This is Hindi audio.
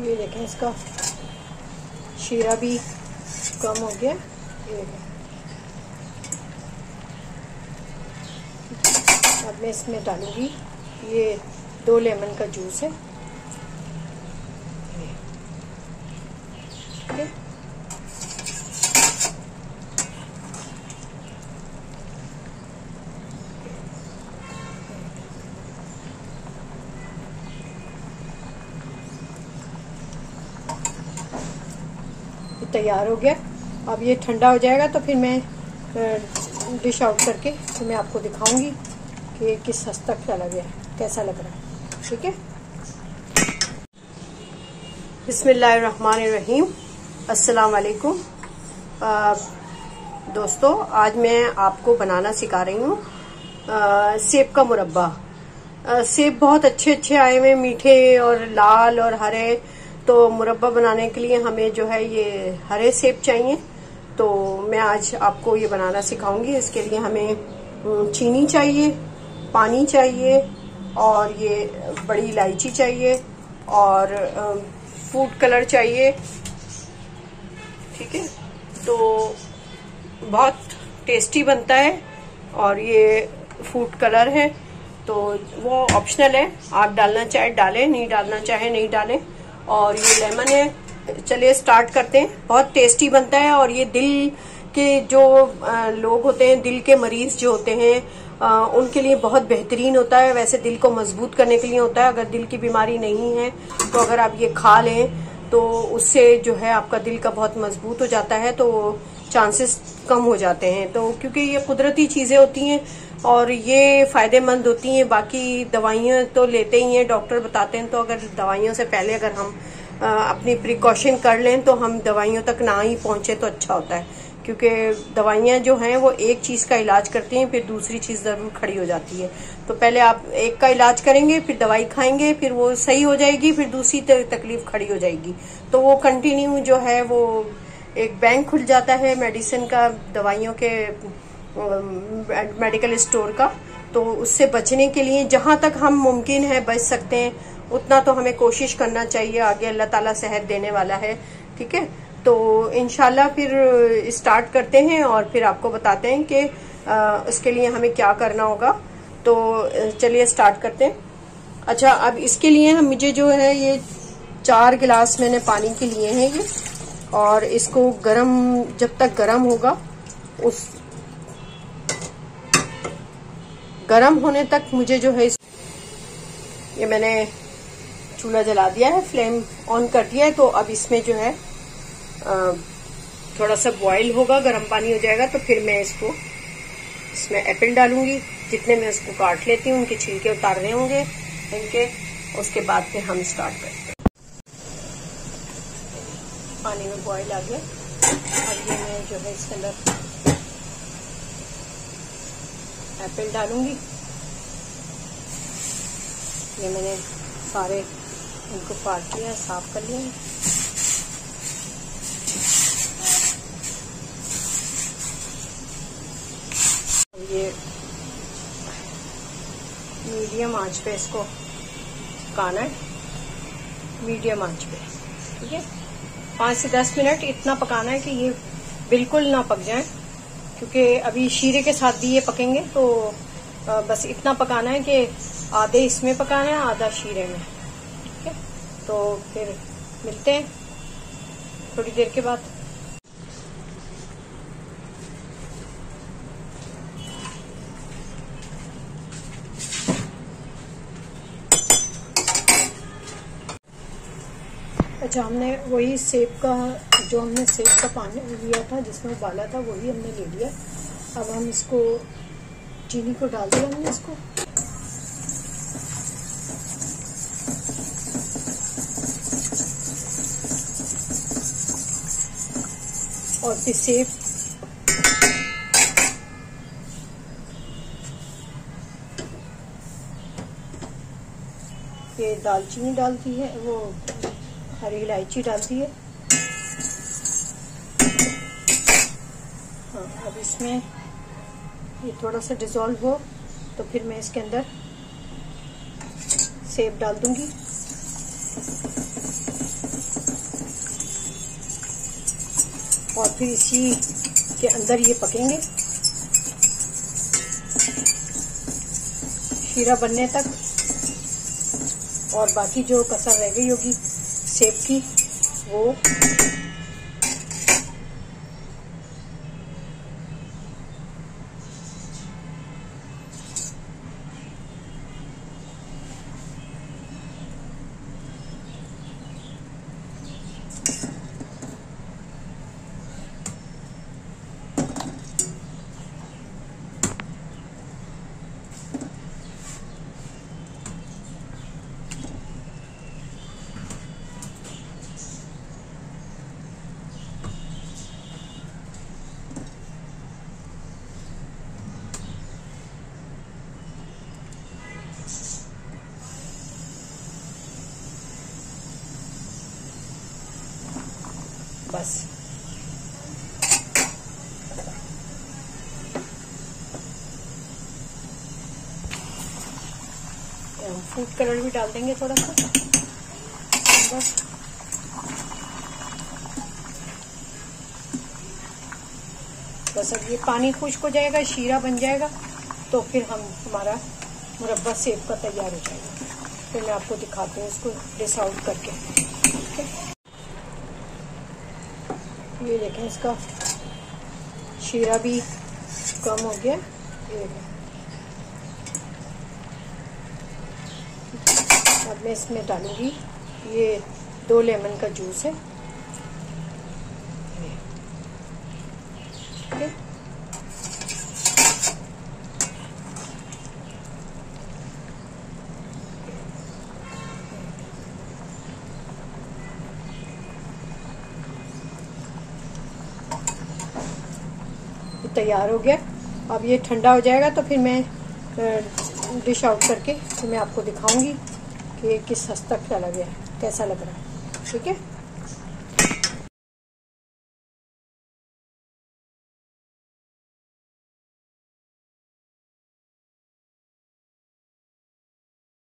ये देखें, इसका शीरा भी कम हो गया। ये अब मैं इसमें डालूंगी ये 2 लेमन का जूस है। ठीक है, तैयार हो गया। अब ये ठंडा हो जाएगा तो फिर मैं डिश आउट करके फिर मैं आपको दिखाऊंगी कि किस हद तक चला गया, कैसा लग रहा है। ठीक है, बिस्मिल्लाहिर्रहमानिर्रहीम, अस्सलाम वालेकुम। दोस्तों, आज मैं आपको बनाना सिखा रही हूँ सेब का मुरब्बा। सेब बहुत अच्छे अच्छे आए हुए, मीठे और लाल और हरे। तो मुरब्बा बनाने के लिए हमें जो है ये हरे सेब चाहिए। तो मैं आज आपको ये बनाना सिखाऊंगी। इसके लिए हमें चीनी चाहिए, पानी चाहिए और ये बड़ी इलायची चाहिए और फूड कलर चाहिए। ठीक है, तो बहुत टेस्टी बनता है और ये फूड कलर है तो वो ऑप्शनल है, आप डालना चाहे डालें, नहीं डालना चाहे नहीं डालें। और ये लेमन है। चलिए स्टार्ट करते हैं। बहुत टेस्टी बनता है और ये दिल के जो लोग होते हैं, दिल के मरीज जो होते हैं उनके लिए बहुत बेहतरीन होता है। वैसे दिल को मजबूत करने के लिए होता है। अगर दिल की बीमारी नहीं है तो अगर आप ये खा लें तो उससे जो है आपका दिल का बहुत मजबूत हो जाता है, तो चांसेस कम हो जाते हैं। तो क्योंकि ये कुदरती चीजें होती हैं और ये फायदेमंद होती हैं। बाकी दवाइयाँ तो लेते ही हैं, डॉक्टर बताते हैं। तो अगर दवाइयों से पहले अगर हम अपनी प्रिकॉशन कर लें तो हम दवाइयों तक ना ही पहुंचे तो अच्छा होता है। क्योंकि दवाइयाँ जो हैं वो एक चीज का इलाज करती हैं, फिर दूसरी चीज जरूर खड़ी हो जाती है। तो पहले आप एक का इलाज करेंगे, फिर दवाई खाएंगे, फिर वो सही हो जाएगी, फिर दूसरी तकलीफ खड़ी हो जाएगी। तो वो कंटिन्यू जो है वो एक बैंक खुल जाता है मेडिसिन का, दवाइयों के मेडिकल स्टोर का। तो उससे बचने के लिए जहां तक हम मुमकिन है बच सकते हैं उतना तो हमें कोशिश करना चाहिए। आगे अल्लाह ताला सेहत देने वाला है। ठीक है, तो इंशाल्लाह फिर स्टार्ट करते हैं और फिर आपको बताते हैं कि इसके लिए हमें क्या करना होगा। तो चलिए स्टार्ट करते हैं। अच्छा, अब इसके लिए मुझे जो है ये 4 गिलास मैंने पानी के लिए हैं ये, और इसको गरम, जब तक गरम होगा उस गरम होने तक मुझे जो है ये मैंने चूल्हा जला दिया है, फ्लेम ऑन कर दिया है। तो अब इसमें जो है थोड़ा सा बॉईल होगा, गर्म पानी हो जाएगा तो फिर मैं इसमें एप्पल डालूंगी। जितने मैं उसको काट लेती हूँ उनके छिलके उतारने होंगे इनके, उसके बाद फिर हम स्टार्ट करते हैं। पानी में बॉईल आ गया। अब ये मैं जो है इसके अंदर एप्पल डालूंगी। ये मैंने सारे इनको काट लिया, साफ कर लिया है। ये मीडियम आंच पे इसको पकाना है, मीडियम आंच पे। ठीक है, 5 से 10 मिनट इतना पकाना है कि ये बिल्कुल ना पक जाए, क्योंकि अभी शीरे के साथ भी ये पकेंगे। तो बस इतना पकाना है कि आधे इसमें पकाना है, आधा शीरे में। ठीक है, तो फिर मिलते हैं थोड़ी देर के बाद। अच्छा, हमने वही सेब का, जो हमने सेब का पानी लिया था जिसमें उबाला था, वही हमने ले लिया। अब हम इसको, चीनी को डाल दिया हमने इसको। और फिर सेब, ये दालचीनी डालती है, वो हरी इलायची डालती है। हाँ, अब इसमें ये थोड़ा सा डिज़ोल्व हो तो फिर मैं इसके अंदर सेब डाल दूंगी। और फिर इसी के अंदर ये पकेंगे शीरा बनने तक। और बाकी जो कसर रह गई होगी सेब की वो बस। हम फूड कलर भी डाल देंगे थोड़ा सा बस। बस अब ये पानी खुश्क हो जाएगा, शीरा बन जाएगा, तो फिर हमारा मुरब्बा सेब का तैयार हो जाएगा। फिर मैं आपको दिखाती हूँ इसको डिश आउट करके। ये देखें इसका शीरा भी कम हो गया। ये अब मैं इसमें डालूंगी ये 2 लेमन का जूस है। तैयार हो गया। अब ये ठंडा हो जाएगा तो फिर मैं डिश आउट करके फिर मैं आपको दिखाऊंगी कि किस हद तक चला गया, कैसा लग रहा है। ठीक है।